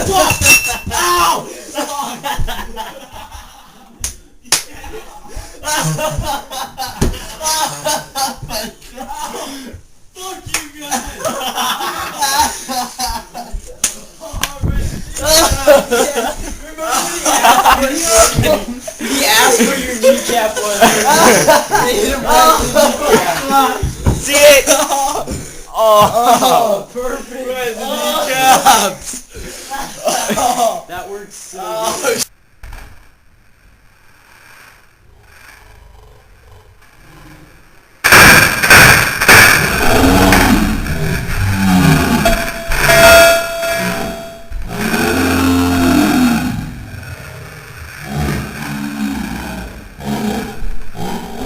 Ow! Fuck you guys! He asked where your kneecap was. They hit him right in the kneecap. See it? Oh, perfect. Right in the kneecaps. That works so good.